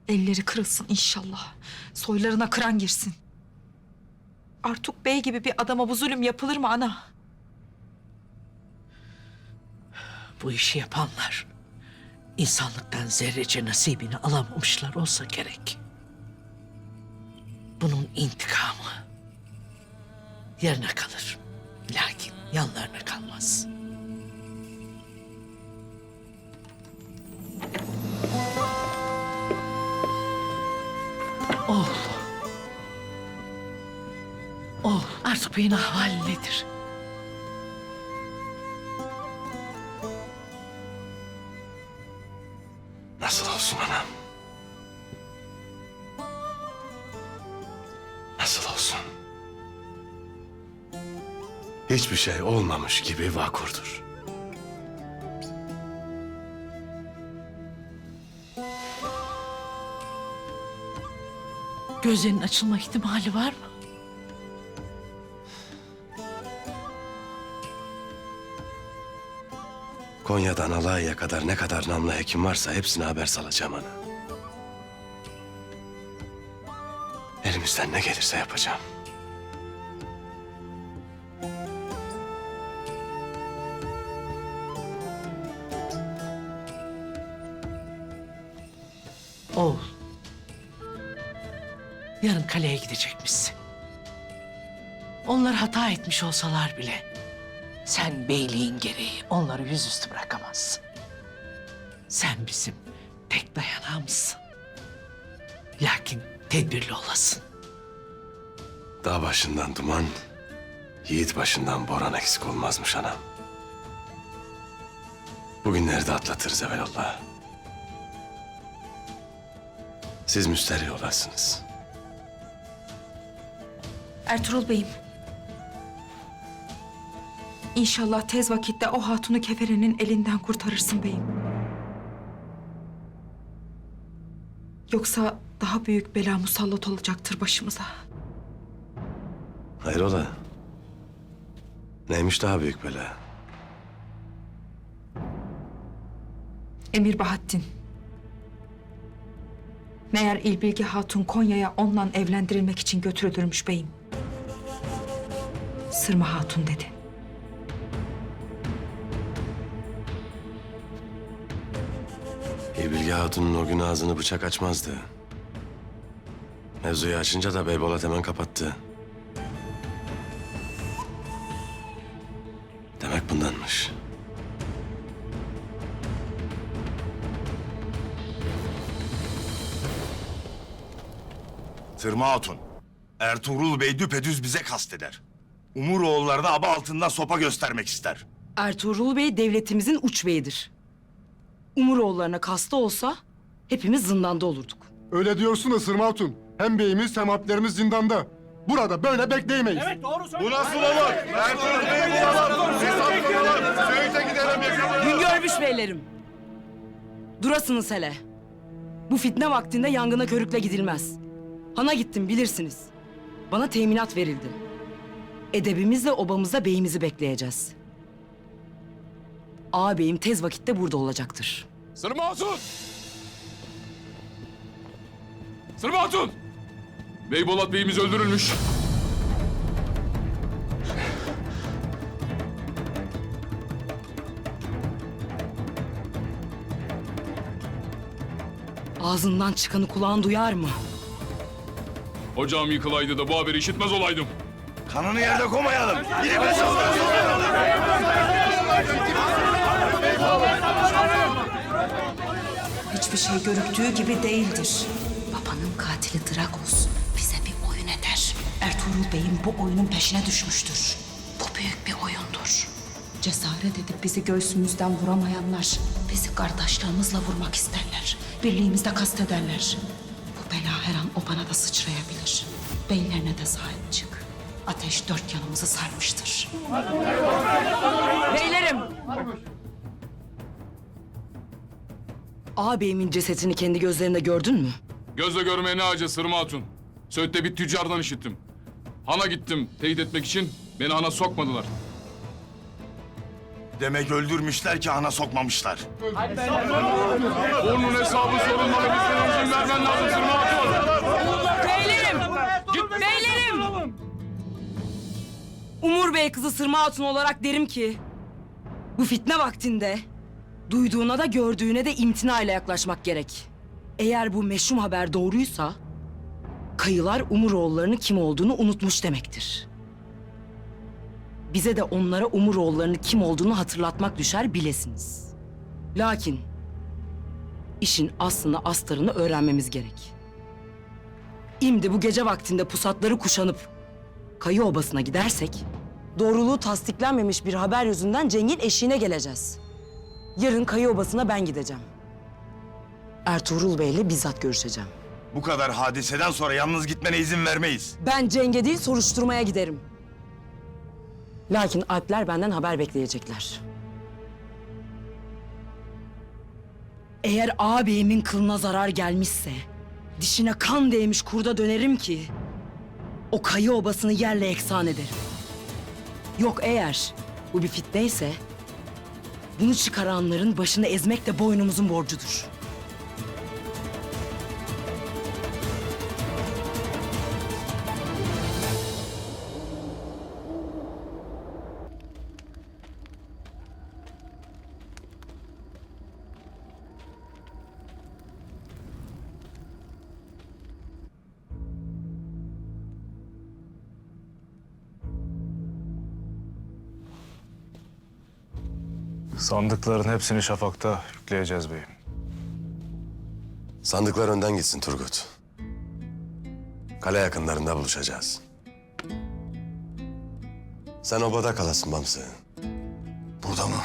Elleri kırılsın inşallah. Soylarına kıran girsin. Artuk Bey gibi bir adama bu zulüm yapılır mı ana? Bu işi yapanlar insanlıktan zerrece nasibini alamamışlar olsa gerek. Bunun intikamı yarına kalır. Lakin yanlarına kalmaz. Oğul. Oğul, Artuk Bey'in ahvali nedir? Nasıl olsun anam? Nasıl olsun? Hiçbir şey olmamış gibi vakurdur. Gözlerinin açılma ihtimali var mı? Konya'dan Alanya'ya kadar ne kadar namlı hekim varsa hepsine haber salacağım ana. Elimizden ne gelirse yapacağım. Oğul. Yarın kaleye gidecekmişsin. Onlar hata etmiş olsalar bile sen beyliğin gereği onları yüzüstü bırakamazsın. Sen bizim tek dayanağımızsın. Lakin tedbirli olasın. Dağ başından duman, yiğit başından boran eksik olmazmış anam. Bugünleri de atlatırız evelallah. Siz müsterih olasınız. Ertuğrul Bey'im. İnşallah tez vakitte o hatunu keferenin elinden kurtarırsın beyim. Yoksa daha büyük bela musallat olacaktır başımıza. Hayrola? Neymiş daha büyük bela? Emir Bahattin. Meğer İlbilgi Hatun Konya'ya onunla evlendirilmek için götürülürmüş beyim. Sırma Hatun dedi. İlbilge Hatun'un o gün ağzını bıçak açmazdı. Mevzuyu açınca da Beybolat hemen kapattı. Demek bundanmış. Sırma Hatun, Ertuğrul Bey düpedüz bize kasteder. Umuroğulları da aba altından sopa göstermek ister. Ertuğrul Bey devletimizin uç beyidir. Umuroğullarına kasta olsa hepimiz zindanda olurduk. Öyle diyorsun da Sırma Hatun. Hem beyimiz hem alplerimiz zindanda. Burada böyle bekleyemeyiz. Bu nasıl olur? Ertuğrul Bey'i bulalım. Hesap kuralım. Söğüt'e gidelim. Gün görmüş beylerim. Durasınız hele. Bu fitne vaktinde yangına körükle gidilmez. Hana gittim bilirsiniz. Bana teminat verildi. Edebimizle obamızda beyimizi bekleyeceğiz. Ağabeyim tez vakitte burada olacaktır. Sırma Hatun! Sırma Hatun! Beybolat Bey'imiz öldürülmüş. Ağzından çıkanı kulağın duyar mı? Ocağım yıkılaydı da bu haberi işitmez olaydım. Kanını yerde koymayalım. Gidip hesap Hiçbir şey görüktüğü gibi değildir. Babanın katili Dragos bize bir oyun eder. Ertuğrul Bey'in bu oyunun peşine düşmüştür. Bu büyük bir oyundur. Cesaret edip bizi göğsümüzden vuramayanlar bizi kardeşlerimizle vurmak isterler. Birliğimizde kastederler. Bu bela her an o bana da sıçrayabilir. Beylerine de sahip çık. Ateş dört yanımızı sarmıştır. Beylerim! Ağabeyimin cesetini kendi gözlerinde gördün mü? Gözle görmeye ne acı Sırma Hatun. Söğüt'te bir tüccardan işittim. Han'a gittim teyit etmek için. Beni Han'a sokmadılar. Demek öldürmüşler ki ana sokmamışlar. Onun hesabı sorulmalı. Bizden izin vermen lazım Sırma Hatun. Beylerim! Beylerim! Umur Bey kızı Sırma Hatun olarak derim ki... ...bu fitne vaktinde... ...duyduğuna da gördüğüne de imtinayla yaklaşmak gerek. Eğer bu meşhum haber doğruysa... ...kayılar Umuroğullarının kim olduğunu unutmuş demektir. Bize de onlara Umuroğullarının kim olduğunu hatırlatmak düşer bilesiniz. Lakin... ...işin aslını astarını öğrenmemiz gerek. İmdi bu gece vaktinde pusatları kuşanıp Kayı Obası'na gidersek doğruluğu tasdiklenmemiş bir haber yüzünden Ceng'in eşiğine geleceğiz. Yarın Kayı Obası'na ben gideceğim. Ertuğrul Bey'le bizzat görüşeceğim. Bu kadar hadiseden sonra yalnız gitmene izin vermeyiz. Ben Ceng'e değil soruşturmaya giderim. Lakin Alpler benden haber bekleyecekler. Eğer ağabeyimin kılına zarar gelmişse... ...dişine kan değmiş kurda dönerim ki... ...o Kayı Obası'nı yerle eksan ederim. Yok eğer bu bir fitneyse... ...bunu çıkaranların başını ezmek de boynumuzun borcudur. Sandıkların hepsini şafakta yükleyeceğiz beyim. Sandıklar önden gitsin Turgut. Kale yakınlarında buluşacağız. Sen obada kalasın Bamsı. Burada mı?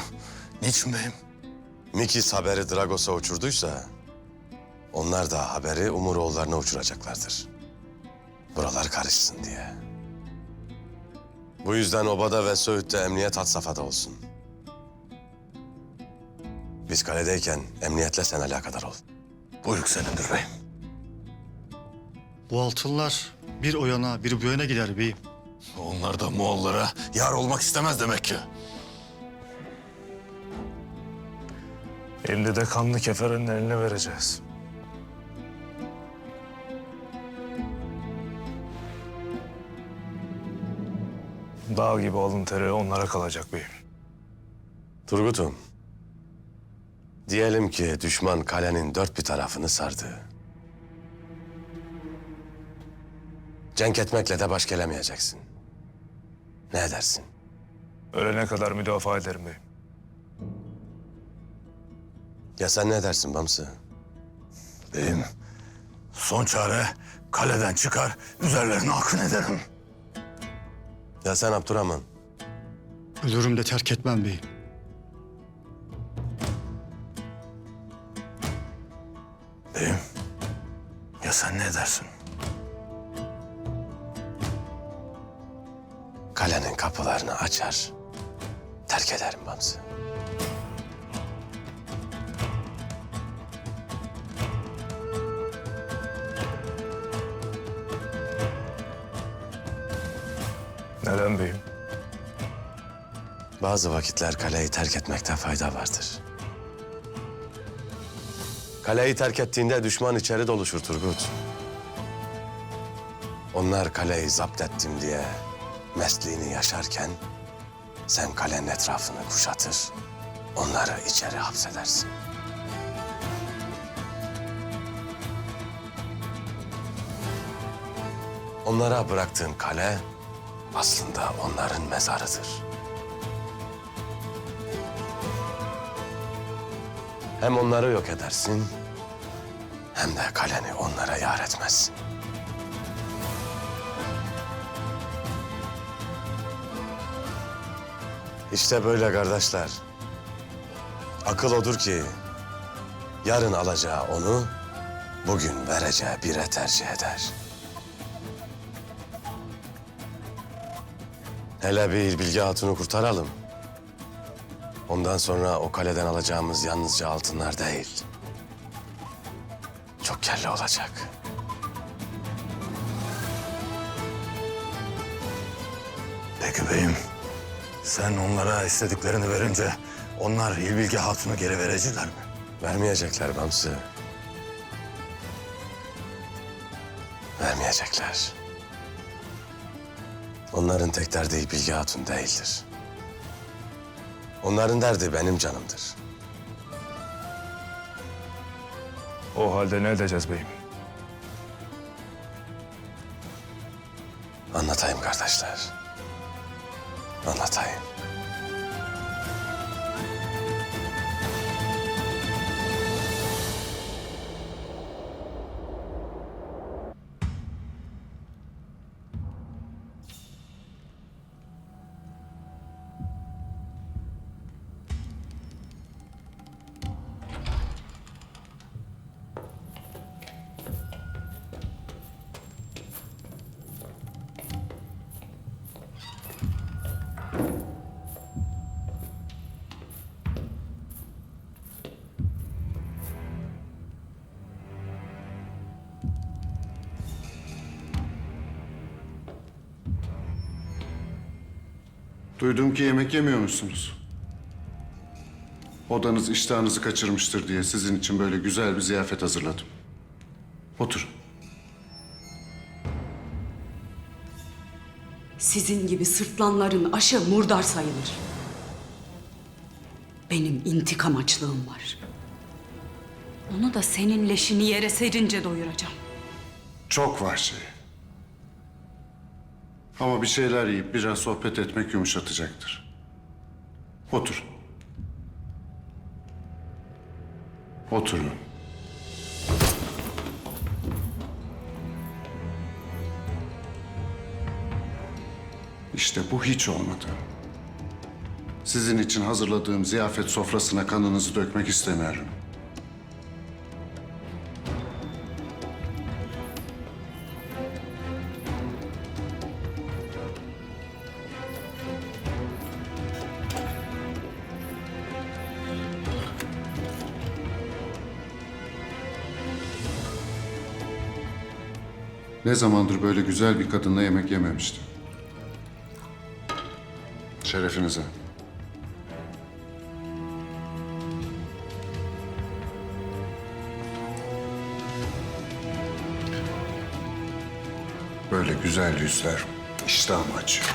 Niçin beyim? Mikis haberi Dragos'a uçurduysa... ...onlar da haberi Umuroğullarına uçuracaklardır. Buralar karışsın diye. Bu yüzden obada ve Söğüt'te emniyet had safhada olsun. Biz kaledeyken emniyetle sen alakadar ol. Buyruk senindir beyim. Bu altınlar bir o yana bir bu yana gider beyim. Onlar da Moğollara yar olmak istemez demek ki. Şimdi de kanlı keferin eline vereceğiz. Dağ gibi alın teri onlara kalacak beyim. Turgut'um, Diyelim ki düşman kalenin dört bir tarafını sardı. Cenk etmekle de baş gelemeyeceksin. Ne edersin? Ölene kadar müdafaa ederim beyim. Ya sen ne edersin Bamsı? Beyim, son çare kaleden çıkar, üzerlerine akın ederim. Ya sen Abdurrahman? Ölürüm de terk etmem beyim. Beyim, ya sen ne edersin? Kalenin kapılarını açar, terk ederim Bamsı. Neden beyim? Bazı vakitler kaleyi terk etmekte fayda vardır. Kaleyi terk ettiğinde düşman içeri doluşur Turgut. Onlar kaleyi zapt ettim diye mesleğini yaşarken sen kalenin etrafını kuşatır, onları içeri hapsedersin. Onlara bıraktığın kale aslında onların mezarıdır. Hem onları yok edersin, hem de kaleni onlara yar etmezsin. İşte böyle kardeşler. Akıl odur ki yarın alacağı onu bugün vereceği bire tercih eder. Hele bir Bilge Hatun'u kurtaralım. Ondan sonra o kaleden alacağımız yalnızca altınlar değil. Çok kelle olacak. Peki beyim, sen onlara istediklerini verince onlar Bilge Hatun'u geri verecekler mi? Vermeyecekler Bamsı. Vermeyecekler. Onların tek derdi Bilge Hatun değildir. Onların derdi benim canımdır. O halde ne edeceğiz beyim? Anlatayım kardeşler. Anlatayım. Duydum ki yemek yemiyormuşsunuz. Odanız iştahınızı kaçırmıştır diye sizin için böyle güzel bir ziyafet hazırladım. Oturun. Sizin gibi sırtlanların aşı murdar sayılır. Benim intikam açlığım var. Onu da senin leşini yere serince doyuracağım. Çok var şey. Ama bir şeyler yiyip biraz sohbet etmek yumuşatacaktır. Otur. Oturun. İşte bu hiç olmadı. Sizin için hazırladığım ziyafet sofrasına kanınızı dökmek istemiyorum. Ne zamandır böyle güzel bir kadınla yemek yememiştim. Şerefinize. Böyle güzel yüzler iştahımı açıyor.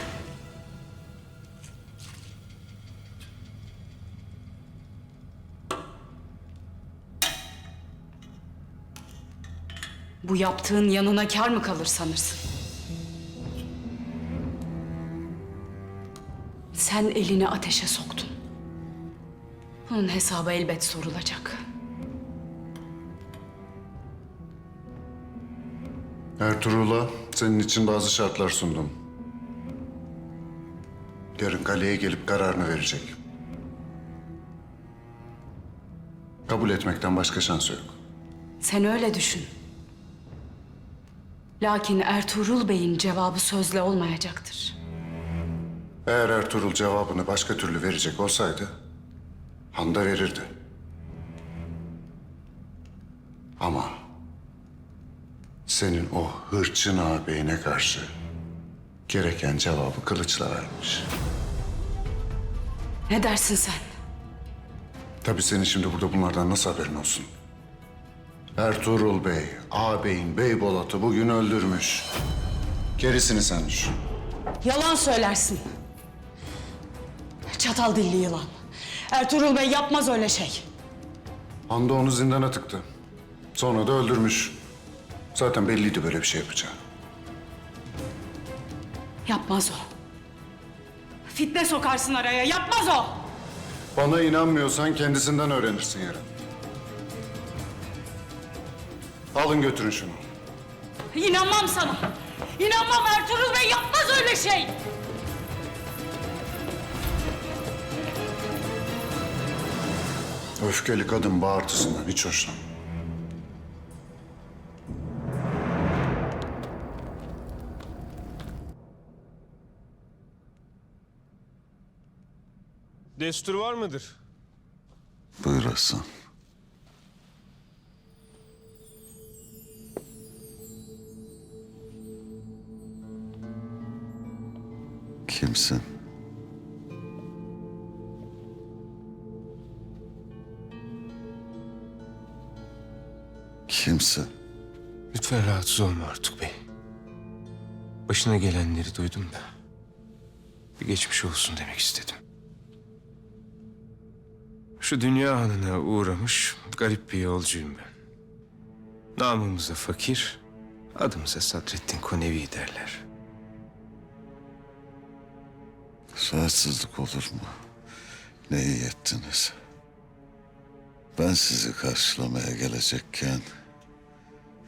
Bu yaptığın yanına kâr mı kalır sanırsın? Sen elini ateşe soktun. Bunun hesabı elbet sorulacak. Ertuğrul'a senin için bazı şartlar sundum. Yarın kaleye gelip kararını verecek. Kabul etmekten başka şansı yok. Sen öyle düşün. Lakin Ertuğrul Bey'in cevabı sözle olmayacaktır. Eğer Ertuğrul cevabını başka türlü verecek olsaydı, Han da verirdi. Ama senin o hırçın ağabeyine karşı gereken cevabı kılıçla vermiş. Ne dersin sen? Tabii senin şimdi burada bunlardan nasıl haberin olsun? Ertuğrul Bey, ağabeyin Beybolat'ı bugün öldürmüş. Gerisini sen düşün. Yalan söylersin. Çatal dilli yılan. Ertuğrul Bey yapmaz öyle şey. Han da onu zindana tıktı. Sonra da öldürmüş. Zaten belliydi böyle bir şey yapacağı. Yapmaz o. Fitne sokarsın araya. Yapmaz o. Bana inanmıyorsan kendisinden öğrenirsin yarın. Alın götürün şunu. İnanmam sana. İnanmam, Ertuğrul Bey yapmaz öyle şey. Öfkeli kadın bağırtısından hiç hoşlanmam. Destur var mıdır? Buyur Hasan. Kimsin? Kimsin? Lütfen rahatsız olma Artuk Bey. Başına gelenleri duydum da bir geçmiş olsun demek istedim. Şu dünya hanına uğramış garip bir yolcuyum ben. Namımıza fakir, adımıza Sadrettin Konevi derler. Rahatsızlık olur mu? Ne iyi ettiniz. Ben sizi karşılamaya gelecekken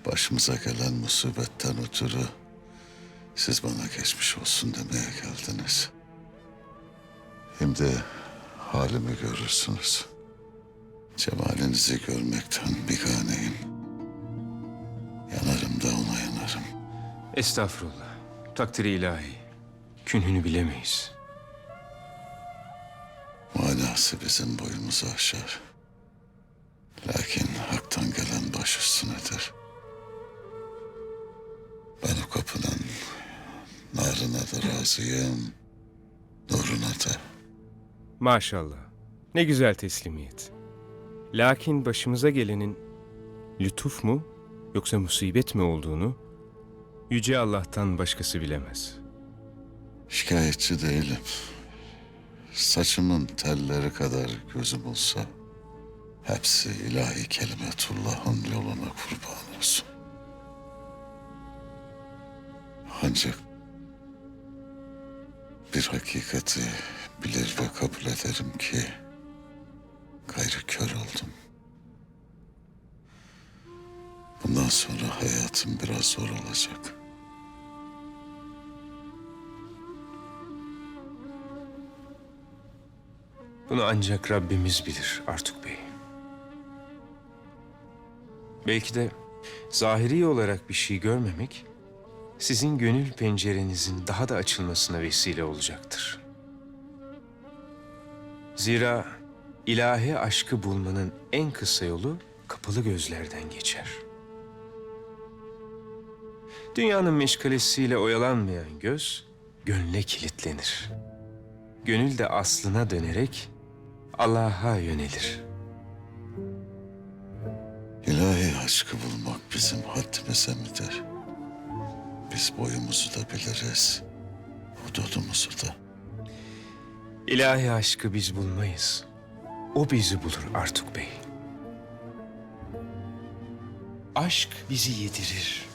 başımıza gelen musibetten ötürü siz bana geçmiş olsun demeye geldiniz. Şimdi halimi görürsünüz. Cemalinizi görmekten biganeyim. Yanarım da ona yanarım. Estağfurullah, takdiri ilahi. Künhünü bilemeyiz. Manası bizim boyumuzu aşar. Lakin haktan gelen baş üstünedir. Ben o kapının narına da razıyım, nuruna da. Maşallah, ne güzel teslimiyet. Lakin başımıza gelenin lütuf mu yoksa musibet mi olduğunu Yüce Allah'tan başkası bilemez. Şikayetçi değilim. Saçımın telleri kadar gözüm olsa hepsi ilahi kelimetullah'ın yoluna kurban olsun. Ancak bir hakikati bilir ve kabul ederim ki gayrı kör oldum. Bundan sonra hayatım biraz zor olacak. Bunu ancak Rabbimiz bilir Artuk Bey. Belki de zahiri olarak bir şey görmemek sizin gönül pencerenizin daha da açılmasına vesile olacaktır. Zira ilahi aşkı bulmanın en kısa yolu kapalı gözlerden geçer. Dünyanın meşgalesiyle oyalanmayan göz gönle kilitlenir. Gönül de aslına dönerek Allah'a yönelir. İlahi aşkı bulmak bizim haddimize midir? Biz boyumuzu da biliriz, hududumuzu da. İlahi aşkı biz bulmayız. O bizi bulur Artuk Bey. Aşk bizi yedirir,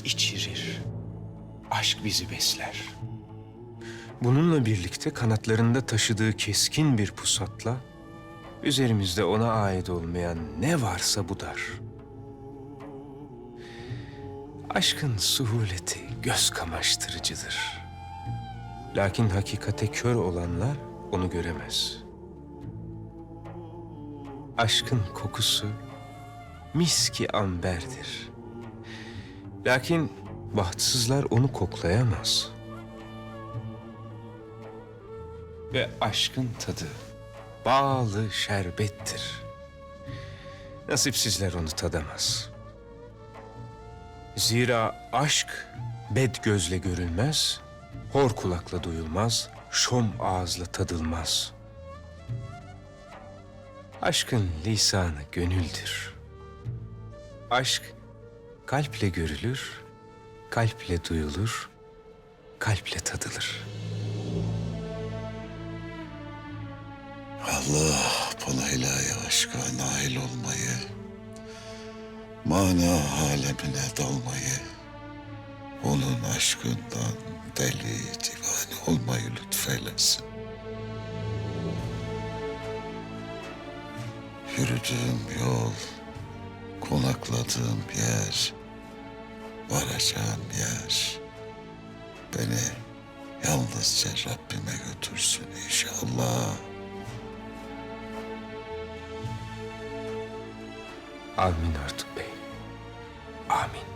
içirir. Aşk bizi besler. Bununla birlikte kanatlarında taşıdığı keskin bir pusatla üzerimizde ona ait olmayan ne varsa budar. Aşkın suhuleti göz kamaştırıcıdır. Lakin hakikate kör olanlar onu göremez. Aşkın kokusu miski amberdir. Lakin bahtsızlar onu koklayamaz. Ve aşkın tadı bağlı şerbettir. Nasipsizler onu tadamaz. Zira aşk bed gözle görülmez, hor kulakla duyulmaz, şom ağızla tadılmaz. Aşkın lisanı gönüldür. Aşk kalple görülür, kalple duyulur, kalple tadılır. Allah bana ilahi aşka nail olmayı, mana alemine dalmayı, onun aşkından deli divane olmayı lütfeylesin. Yürüdüğüm yol, konakladığım yer, varacağım yer beni yalnızca Rabbime götürsün inşallah. Amin Artuk Bey. Amin.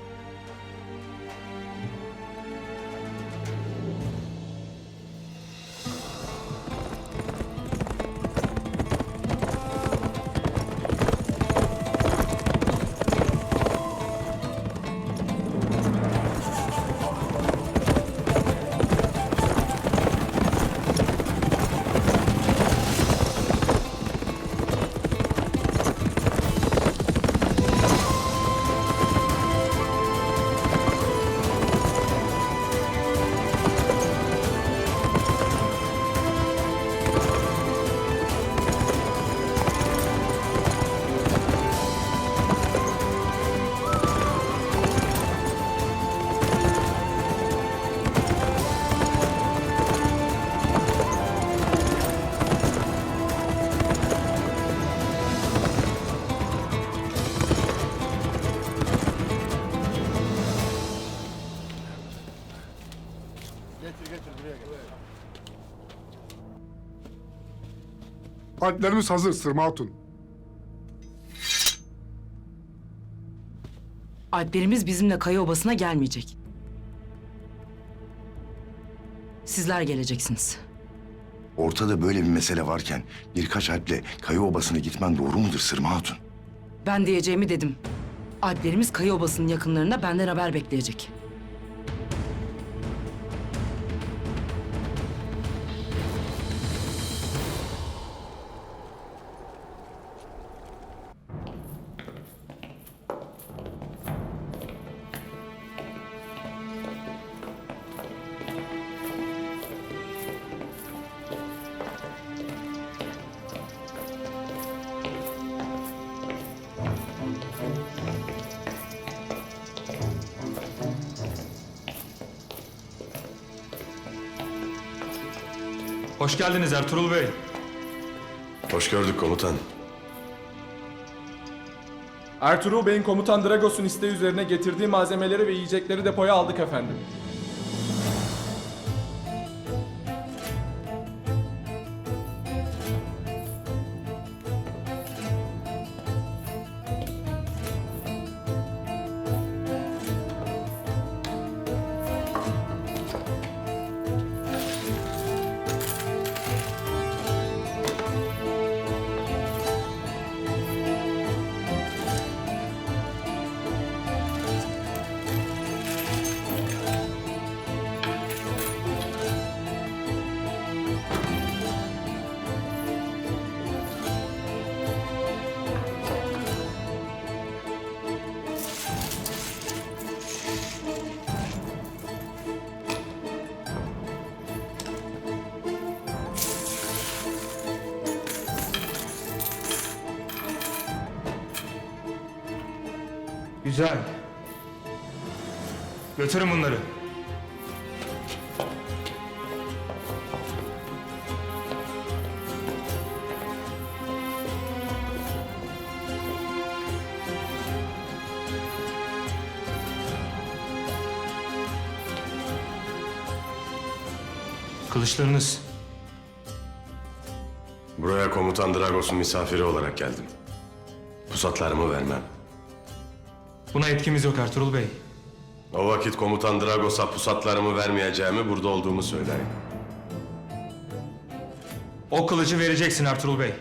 Alplerimiz hazır Sırma Hatun. Alplerimiz bizimle Kaya Obası'na gelmeyecek. Sizler geleceksiniz. Ortada böyle bir mesele varken birkaç Alp'le Kaya Obası'na gitmen doğru mudur Sırma Hatun? Ben diyeceğimi dedim. Alplerimiz Kaya Obası'nın yakınlarında benden haber bekleyecek. Hoş geldiniz Ertuğrul Bey. Hoş gördük komutan. Ertuğrul Bey'in komutan Dragos'un isteği üzerine getirdiği malzemeleri ve yiyecekleri depoya aldık efendim. Güzel. Götürün bunları. Kılıçlarınız. Buraya komutan Dragos'un misafiri olarak geldim. Pusatlarımı vermem. Buna etkimiz yok Ertuğrul Bey. O vakit komutan Dragos'a pusatlarımı vermeyeceğimi, burada olduğumu söyleyin. O kılıcı vereceksin Ertuğrul Bey.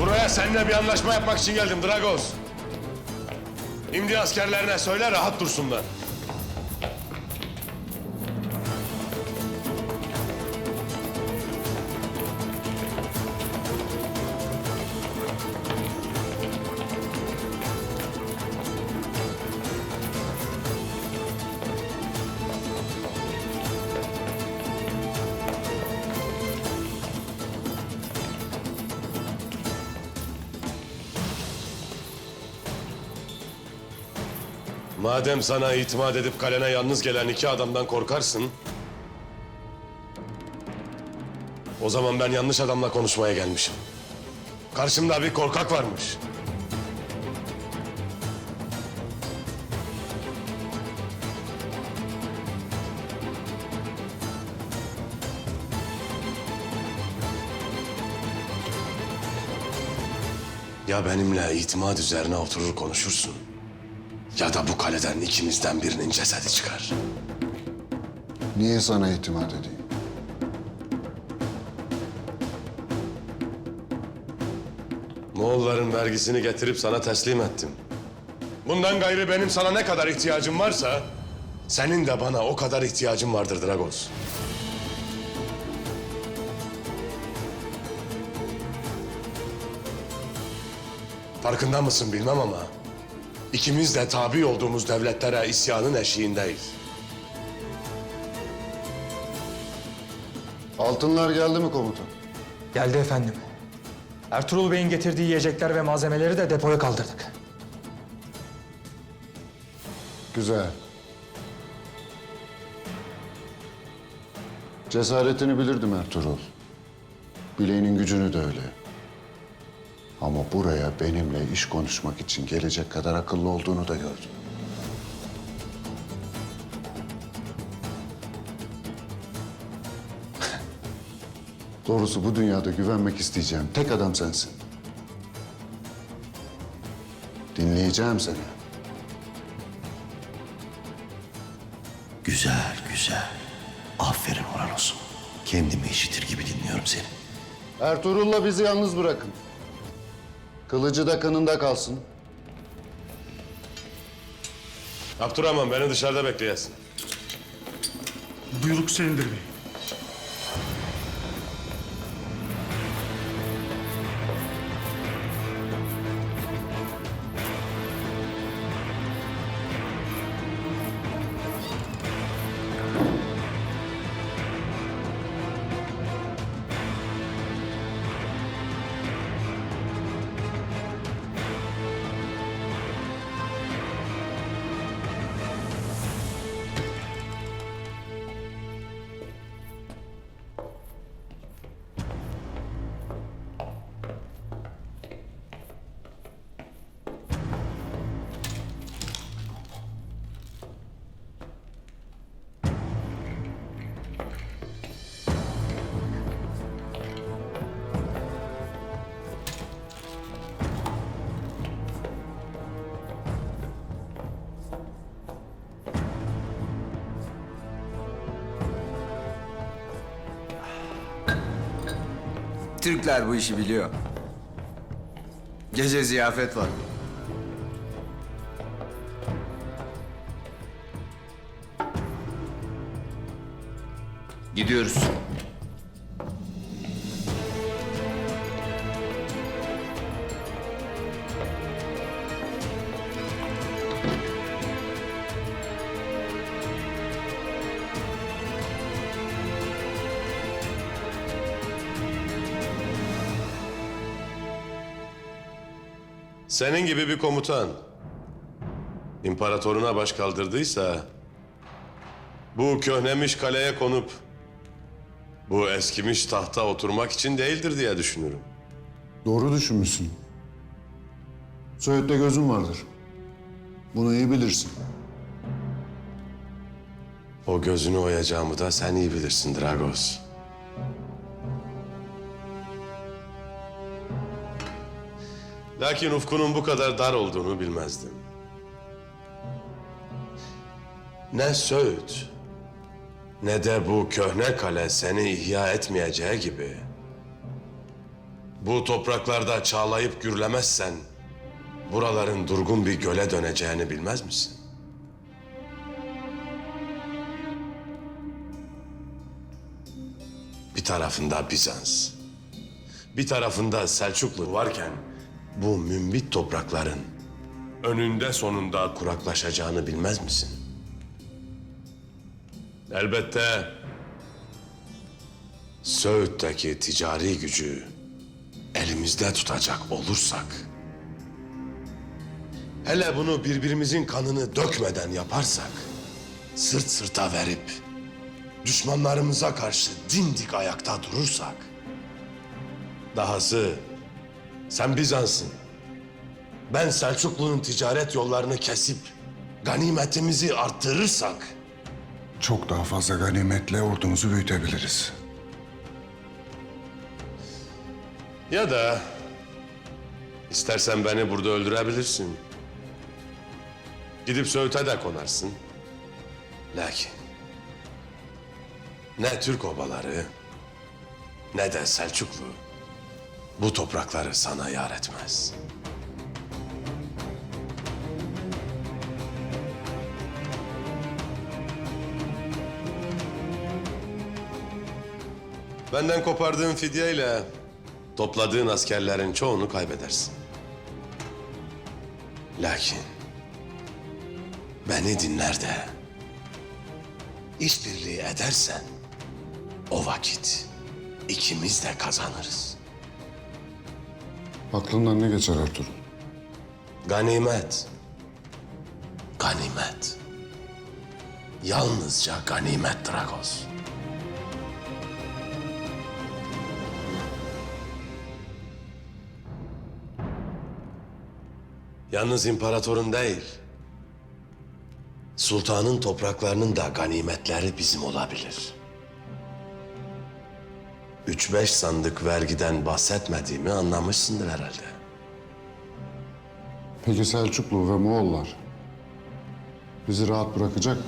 Buraya seninle bir anlaşma yapmak için geldim Dragos. Şimdi askerlerine söyle rahat dursunlar. Madem sana itimat edip kalene yalnız gelen iki adamdan korkarsın... ...o zaman ben yanlış adamla konuşmaya gelmişim. Karşımda bir korkak varmış. Ya benimle itimat üzerine oturur konuşursun... ...ya da bu kaleden ikimizden birinin cesedi çıkar. Niye sana itimat edeyim? Moğolların vergisini getirip sana teslim ettim. Bundan gayrı benim sana ne kadar ihtiyacım varsa... ...senin de bana o kadar ihtiyacın vardır Dragos. Farkında mısın bilmem ama... ...ikimiz de tabi olduğumuz devletlere isyanın eşiğindeyiz. Altınlar geldi mi komutan? Geldi efendim. Ertuğrul Bey'in getirdiği yiyecekler ve malzemeleri de depoya kaldırdık. Güzel. Cesaretini bilirdim Ertuğrul. Bileğinin gücünü de öyle. Ama buraya benimle iş konuşmak için gelecek kadar akıllı olduğunu da gördüm. Doğrusu bu dünyada güvenmek isteyeceğim tek adam sensin. Dinleyeceğim seni. Güzel, güzel. Aferin Oranos. Kendimi işitir gibi dinliyorum seni. Ertuğrul'la bizi yalnız bırakın. Kılıcı da kanında kalsın. Abdurrahman beni dışarıda bekleyesin. Buyruk senindir bey. Türkler bu işi biliyor. Gece ziyafet var. Gidiyoruz. Senin gibi bir komutan imparatoruna baş kaldırdıysa bu köhnemiş kaleye konup bu eskimiş tahta oturmak için değildir diye düşünürüm. Doğru düşünmüşsün. Söğüt'te gözün vardır. Bunu iyi bilirsin. O gözünü oyacağımı da sen iyi bilirsin Dragos. Lakin ufkunun bu kadar dar olduğunu bilmezdim. Ne Söğüt, ne de bu köhne kale seni ihya etmeyeceği gibi... ...bu topraklarda çağlayıp gürlemezsen... ...buraların durgun bir göle döneceğini bilmez misin? Bir tarafında Bizans, bir tarafında Selçuklu varken... ...bu mümbit toprakların önünde sonunda kuraklaşacağını bilmez misin? Elbette Söğüt'teki ticari gücü elimizde tutacak olursak, hele bunu birbirimizin kanını dökmeden yaparsak, sırt sırta verip düşmanlarımıza karşı dimdik ayakta durursak, dahası sen Bizans'ın, ben Selçuklu'nun ticaret yollarını kesip ganimetimizi arttırırsak, Çok daha fazla ganimetle ordumuzu büyütebiliriz. ya da istersen beni burada öldürebilirsin. Gidip Söğüt'e de konarsın. Lakin ne Türk obaları ne de Selçuklu bu toprakları sana yar etmez. Benden kopardığın fidyeyle topladığın askerlerin çoğunu kaybedersin. Lakin beni dinler de işbirliği edersen o vakit ikimiz de kazanırız. Aklından ne geçer Ertuğrul? Ganimet. Ganimet. Yalnızca ganimet Dragos. Yalnız imparatorun değil, sultanın topraklarının da ganimetleri bizim olabilir. 3-5 sandık vergiden bahsetmediğimi anlamışsındır herhalde. Peki Selçuklu ve Moğollar bizi rahat bırakacak mı?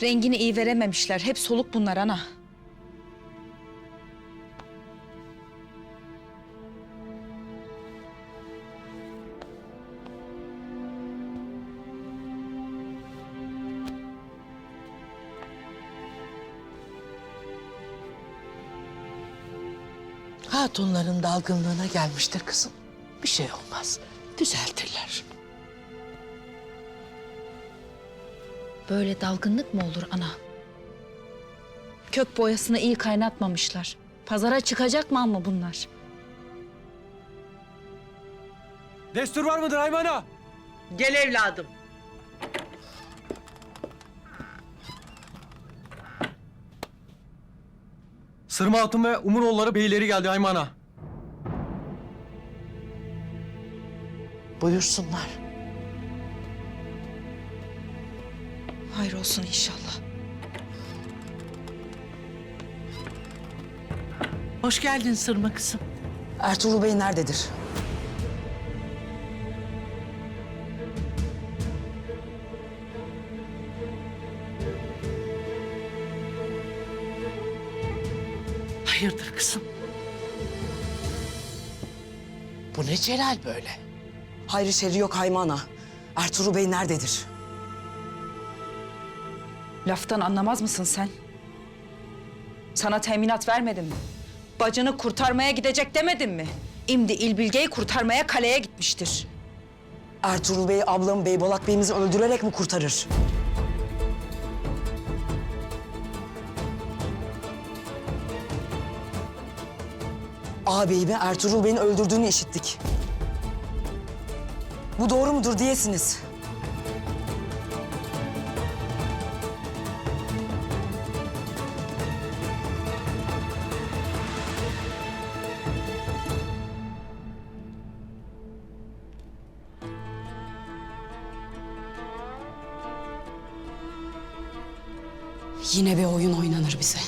Rengini iyi verememişler. Hep soluk bunlar ana. Hatunların dalgınlığına gelmiştir kızım. Bir şey olmaz. Düzeltirler. Böyle dalgınlık mı olur ana? Kök boyasını iyi kaynatmamışlar. Pazara çıkacak mı ama bunlar? Destur var mıdır Haymana? Gel evladım. Sırma Hatun ve Umuroğulları beyleri geldi Haymana. Buyursunlar. Hayır olsun inşallah. Hoş geldin Sırma kızım. Ertuğrul Bey nerededir? Hayırdır kızım? Bu ne Celal böyle? Hayrı şerri yok Haymana. Ertuğrul Bey nerededir? Laftan anlamaz mısın sen? Sana teminat vermedim mi? Bacını kurtarmaya gidecek demedim mi? İmdi İlbilge'yi kurtarmaya kaleye gitmiştir. Ertuğrul Bey ablamı Beybolat Bey'imizi öldürerek mi kurtarır? Ağabeyimi Ertuğrul Bey'in öldürdüğünü işittik. Bu doğru mudur diyesiniz. Yine bir oyun oynanır bize.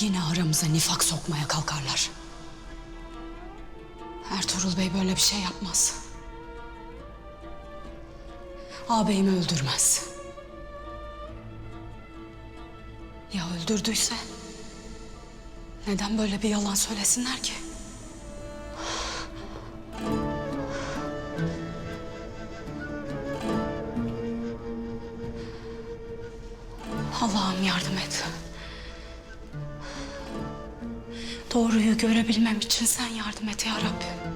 Yine aramıza nifak sokmaya kalkarlar. Ertuğrul Bey böyle bir şey yapmaz. Ağabeyimi öldürmez. Ya öldürdüyse? Neden böyle bir yalan söylesinler ki? Allah'ım yardım et. Doğruyu görebilmem için sen yardım et ya Rabbim.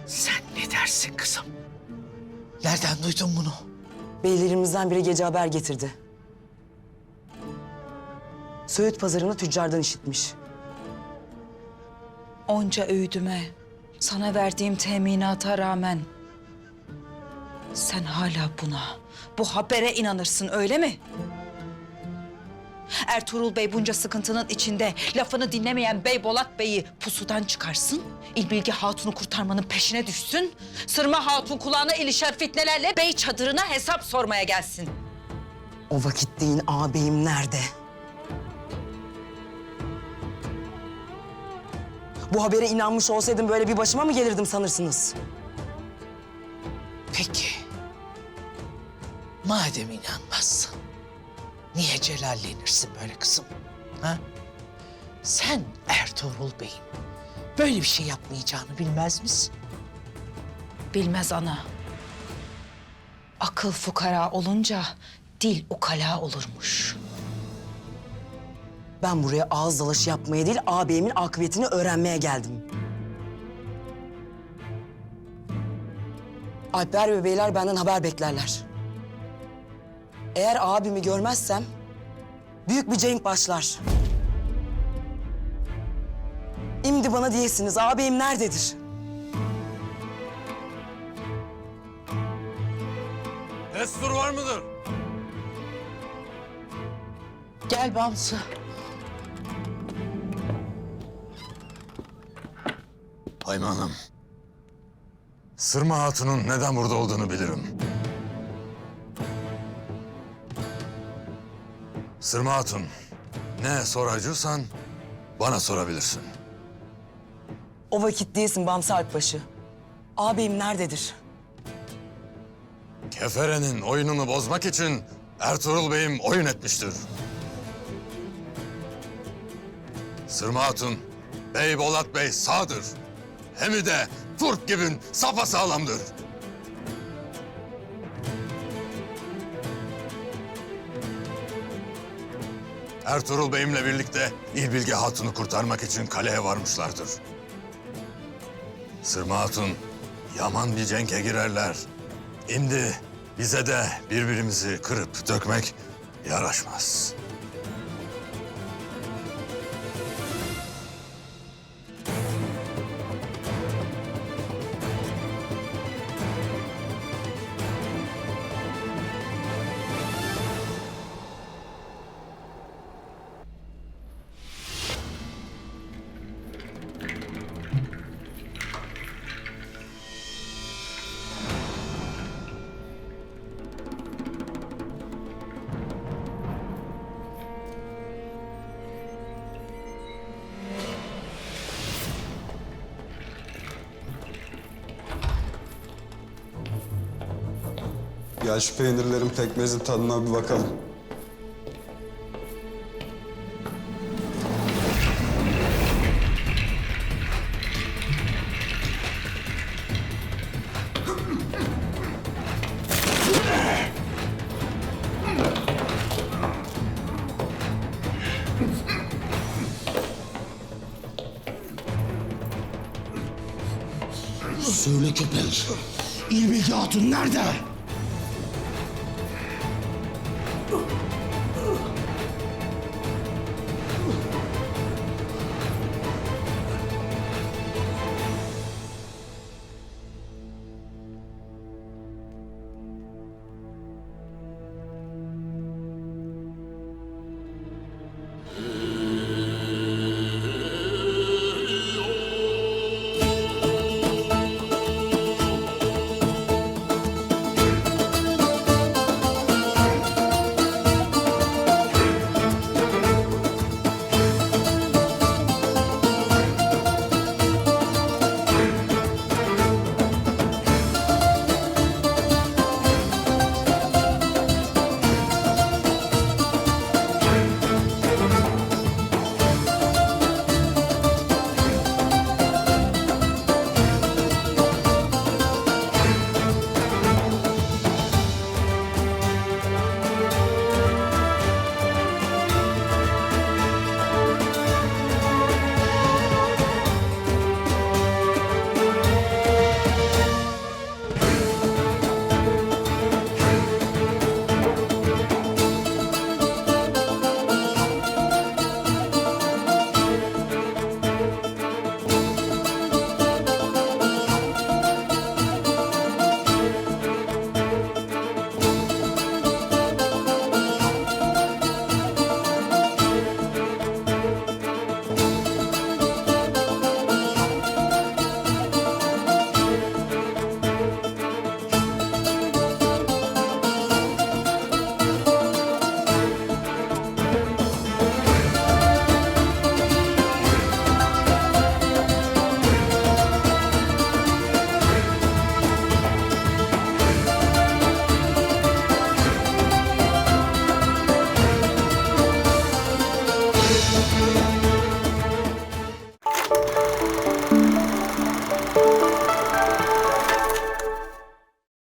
Sen ne dersin kızım? Nereden duydun bunu? Beylerimizden biri gece haber getirdi. Söğüt pazarını tüccardan işitmiş. Onca öğüdüme, sana verdiğim teminata rağmen sen hala bu habere inanırsın öyle mi? Ertuğrul Bey bunca sıkıntının içinde lafını dinlemeyen Beybolat Bey'i pusudan çıkarsın, İlbilge Hatun'u kurtarmanın peşine düşsün, Sırma Hatun kulağına ilişer fitnelerle bey çadırına hesap sormaya gelsin. O vakit deyin ağabeyim nerede? Bu habere inanmış olsaydım böyle bir başıma mı gelirdim sanırsınız? Peki. Madem inanmazsın, niye celallenirsin böyle kızım? Ha? Sen Ertuğrul Bey'in böyle bir şey yapmayacağını bilmez misin? Bilmez ana. Akıl fukara olunca dil ukala olurmuş. Ben buraya ağız dalaşı yapmaya değil, ağabeyimin akıbetini öğrenmeye geldim. Alper ve beyler benden haber beklerler. Eğer abimi görmezsem büyük bir cenk başlar. İmdi bana diyesiniz, ağabeyim nerededir? Destur var mıdır? Gel Bamsı. Haymanım. Sırma Hatun'un neden burada olduğunu bilirim. Sırma Hatun, ne soracaksan bana sorabilirsin. O vakit diyesin Bamsı Alpbaşı. Ağabeyim nerededir? Kefere'nin oyununu bozmak için Ertuğrul Bey'im oyun etmiştir. Sırma Hatun, Beybolat Bey sağdır. Hem de turp gibi sapasağlamdır. Ertuğrul Bey'imle birlikte İlbilge Hatun'u kurtarmak için kaleye Şimdi bize de birbirimizi kırıp dökmek yaraşmaz. Gel şu peynirlerin pekmezin tadına bir bakalım. Söyle köpek. İlbilgi Hatun nerede?